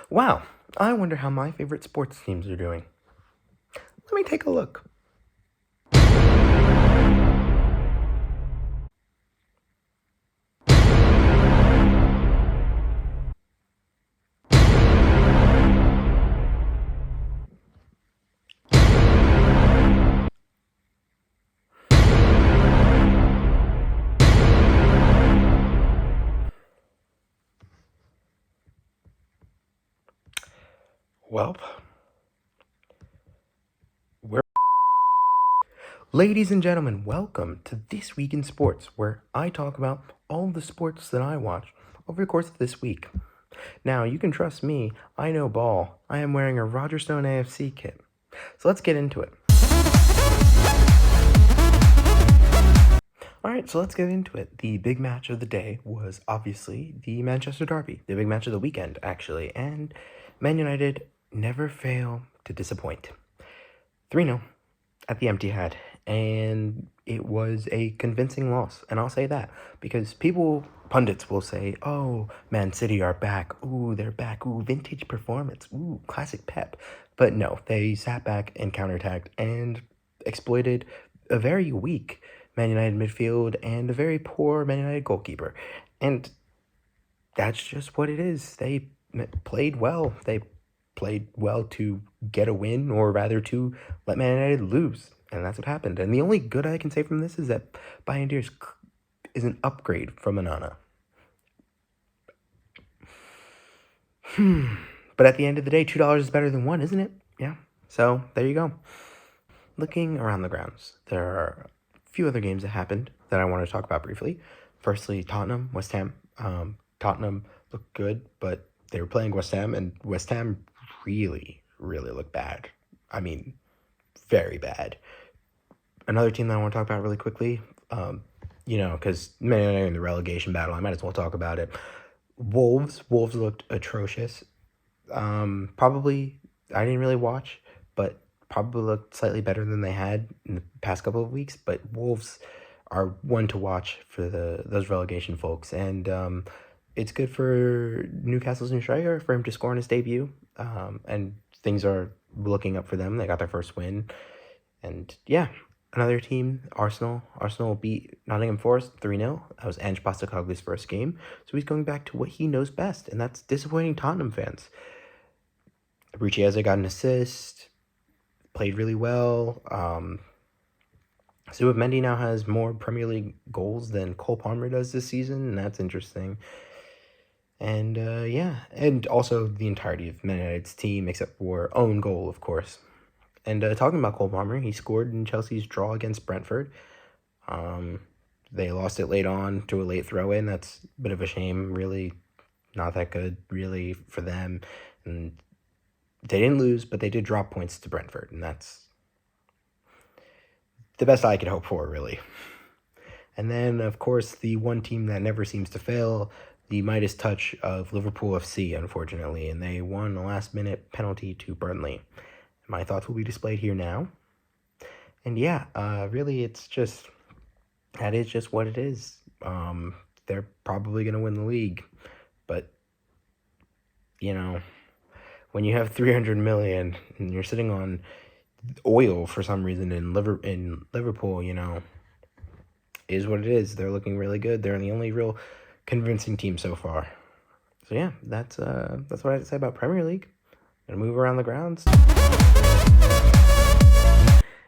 Wow, I wonder how my favorite sports teams are doing. Let me take a look. Well, ladies and gentlemen, welcome to This Week in Sports, where I talk about all the sports that I watch over the course of this week. Now, you can trust me, I know ball. I am wearing a Roger Stone AFC kit. So let's get into it. Alright, so let's get into it. The big match of the day was obviously the Manchester Derby, the big match of the weekend, actually, and Man United never fail to disappoint. 3-0 at the Etihad, and it was a convincing loss, and I'll say that, because pundits will say, oh, Man City are back, ooh, they're back, ooh, vintage performance, ooh, classic Pep, but no, they sat back and counterattacked and exploited a very weak Man United midfield and a very poor Man United goalkeeper, and that's just what it is. They played well. They played well to get a win, or rather to let Man United lose, and that's what happened. And the only good I can say from this is that Bayern is an upgrade from Onana. But at the end of the day, $2 is better than $1, isn't it? Yeah. So there you go. Looking around the grounds, there are a few other games that happened that I want to talk about briefly. Firstly, Tottenham, West Ham. Tottenham looked good, but they were playing West Ham, and West Ham really, really looked bad. I mean, very bad. Another team that I want to talk about really quickly, because Man United in the relegation battle, I might as well talk about it. Wolves looked atrocious. Probably, I didn't really watch, but probably looked slightly better than they had in the past couple of weeks. But Wolves are one to watch for those relegation folks, and it's good for Newcastle's new striker for him to score in his debut. And things are looking up for them. They got their first win, and yeah. Another team, Arsenal. Arsenal beat Nottingham Forest 3-0. That was Ange Postecoglou's first game. So he's going back to what he knows best, and that's disappointing Tottenham fans. Ruchieza got an assist, played really well. Zubimendi now has more Premier League goals than Cole Palmer does this season, and that's interesting. And and also the entirety of Man United's team, except for own goal, of course. And talking about Cole Palmer, he scored in Chelsea's draw against Brentford. They lost it late on to a late throw-in. That's a bit of a shame, really. Not that good, really, for them. And they didn't lose, but they did drop points to Brentford, and that's the best I could hope for, really. And then, of course, the one team that never seems to fail, the Midas touch of Liverpool FC, unfortunately, and they won a last-minute penalty to Burnley. My thoughts will be displayed here now. And yeah, really, that is just what it is. They're probably going to win the league. But, when you have 300 million and you're sitting on oil for some reason in Liverpool, is what it is. They're looking really good. They're the only real convincing team so far. So yeah, that's what I have to say about Premier League. Gonna move around the grounds.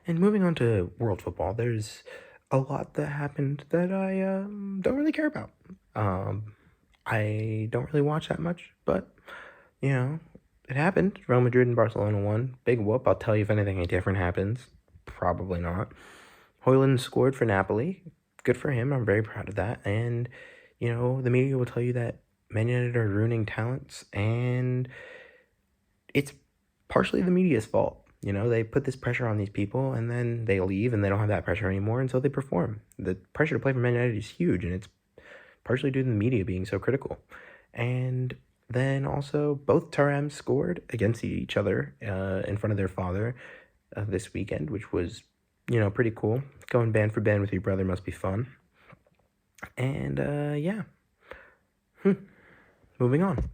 And moving on to world football, there's a lot that happened that I don't really care about. I don't really watch that much, but, it happened. Real Madrid and Barcelona won. Big whoop. I'll tell you if anything different happens. Probably not. Højlund scored for Napoli. Good for him. I'm very proud of that. And, the media will tell you that Man United are ruining talents, and it's partially the media's fault. They put this pressure on these people, and then they leave, and they don't have that pressure anymore, and so they perform. The pressure to play for Man United is huge, and it's partially due to the media being so critical. And then also, both Thuram scored against each other in front of their father this weekend, which was, pretty cool. Going band for band with your brother must be fun. And, yeah. Moving on.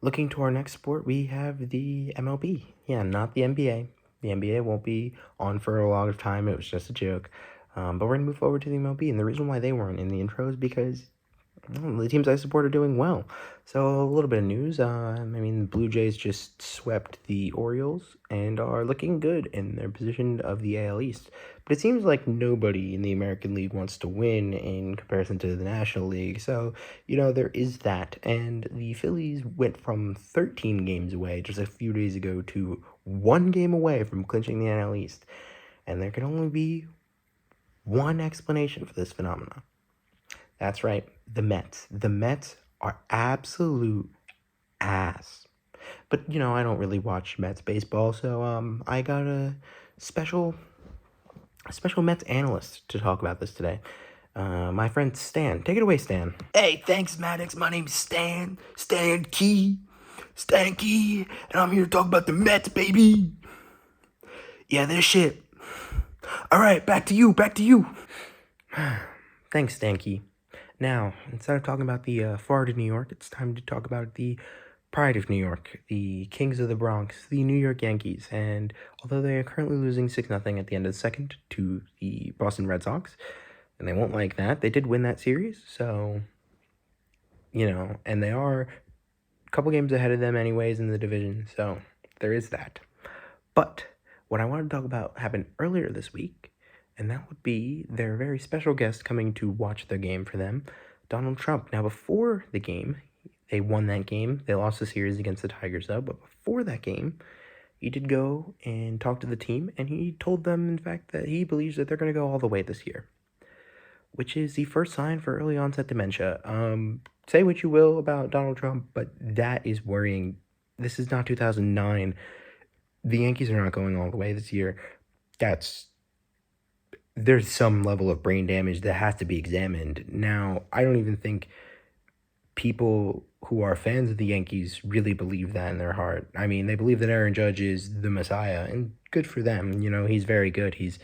Looking to our next sport, we have the MLB. Yeah, not the NBA. The NBA won't be on for a long time. It was just a joke. But we're going to move forward to the MLB. And the reason why they weren't in the intro is because the teams I support are doing well. So a little bit of news. The Blue Jays just swept the Orioles and are looking good in their position of the AL East. But it seems like nobody in the American League wants to win in comparison to the National League. So, there is that. And the Phillies went from 13 games away just a few days ago to 1 game away from clinching the NL East. And there can only be one explanation for this phenomenon. That's right, the Mets. The Mets are absolute ass. But I don't really watch Mets baseball, so I got a special Mets analyst to talk about this today. My friend Stan. Take it away, Stan. Hey, thanks, Maddox. My name's Stan Key, and I'm here to talk about the Mets, baby. Yeah, they're shit. All right, back to you. Thanks, Stan Key. Now, instead of talking about the Florida, New York, it's time to talk about the pride of New York, the Kings of the Bronx, the New York Yankees. And although they are currently losing 6-0 at the end of the second to the Boston Red Sox, and they won't like that, they did win that series. So, and they are a couple games ahead of them anyways in the division. So there is that. But what I wanted to talk about happened earlier this week, and that would be their very special guest coming to watch the game for them, Donald Trump. Now, before the game, they won that game. They lost the series against the Tigers, though. But before that game, he did go and talk to the team, and he told them, in fact, that he believes that they're going to go all the way this year, which is the first sign for early onset dementia. Say what you will about Donald Trump, but that is worrying. This is not 2009. The Yankees are not going all the way this year. There's some level of brain damage that has to be examined. Now, I don't even think people who are fans of the Yankees really believe that in their heart. I mean, they believe that Aaron Judge is the Messiah, and good for them. He's very good. He's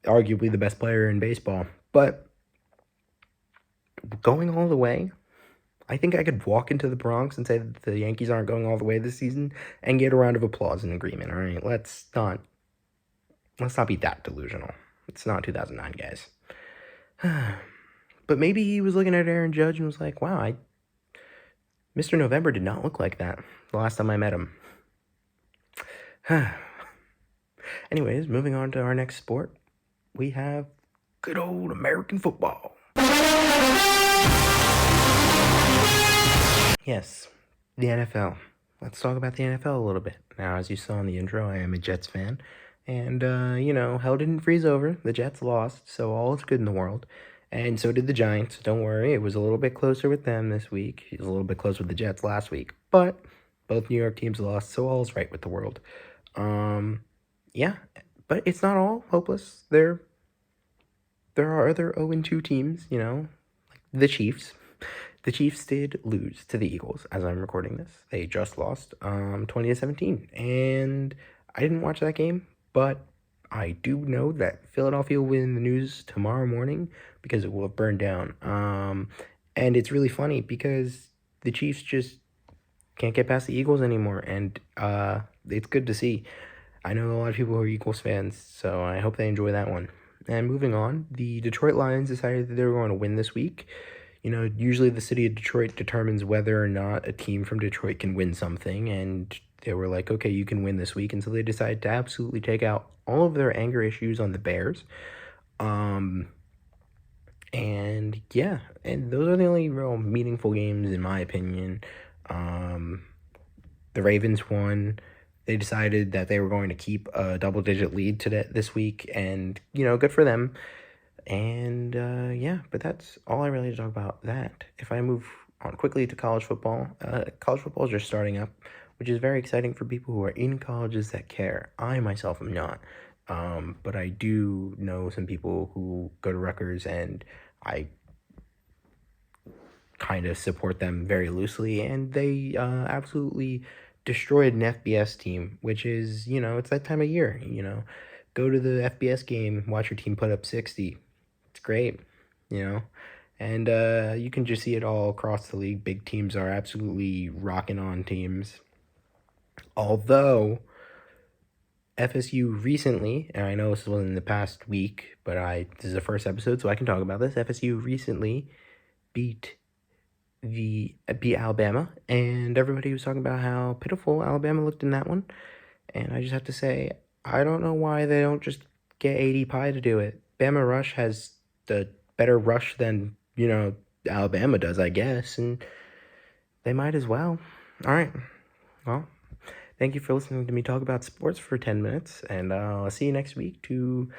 arguably the best player in baseball. But going all the way, I think I could walk into the Bronx and say that the Yankees aren't going all the way this season and get a round of applause and agreement. All right, let's not be that delusional. It's not 2009, guys. But maybe he was looking at Aaron Judge and was like, wow, Mr. November did not look like that the last time I met him. Anyways, moving on to our next sport, we have good old American football. Yes, the NFL. Let's talk about the NFL a little bit. Now, as you saw in the intro, I am a Jets fan. And, hell didn't freeze over. The Jets lost, so all is good in the world. And so did the Giants. Don't worry, it was a little bit closer with them this week. It was a little bit closer with the Jets last week. But both New York teams lost, so all is right with the world. Yeah, but it's not all hopeless. There are other 0-2 teams, like the Chiefs. The Chiefs did lose to the Eagles as I'm recording this. They just lost 20-17. And I didn't watch that game, but I do know that Philadelphia will win the news tomorrow morning because it will have burned down. And it's really funny because the Chiefs just can't get past the Eagles anymore. And it's good to see. I know a lot of people who are Eagles fans, so I hope they enjoy that one. And moving on, the Detroit Lions decided that they were going to win this week. Usually the city of Detroit determines whether or not a team from Detroit can win something, and they were like, okay, you can win this week. And so they decided to absolutely take out all of their anger issues on the Bears. And yeah, and those are the only real meaningful games in my opinion. The Ravens won. They decided that they were going to keep a double-digit lead this week, and, good for them. And, yeah, but that's all I really talk about that. If I move on quickly to college football is just starting up, which is very exciting for people who are in colleges that care. I myself am not. But I do know some people who go to Rutgers, and I kind of support them very loosely, and they absolutely destroyed an FBS team, which is, it's that time of year, go to the FBS game, watch your team put up 60. It's great, And you can just see it all across the league. Big teams are absolutely rocking on teams. Although FSU recently, and I know this was in the past week, but this is the first episode, so I can talk about this. FSU recently beat Alabama, and everybody was talking about how pitiful Alabama looked in that one. And I just have to say, I don't know why they don't just get AD Pie to do it. Bama Rush has the better rush than, Alabama does, I guess, and they might as well. All right. Well, thank you for listening to me talk about sports for 10 minutes, and I'll see you next week to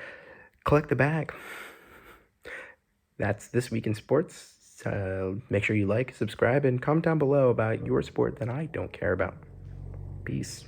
collect the bag. That's This Week in Sports. Make sure you like, subscribe, and comment down below about your sport that I don't care about. Peace.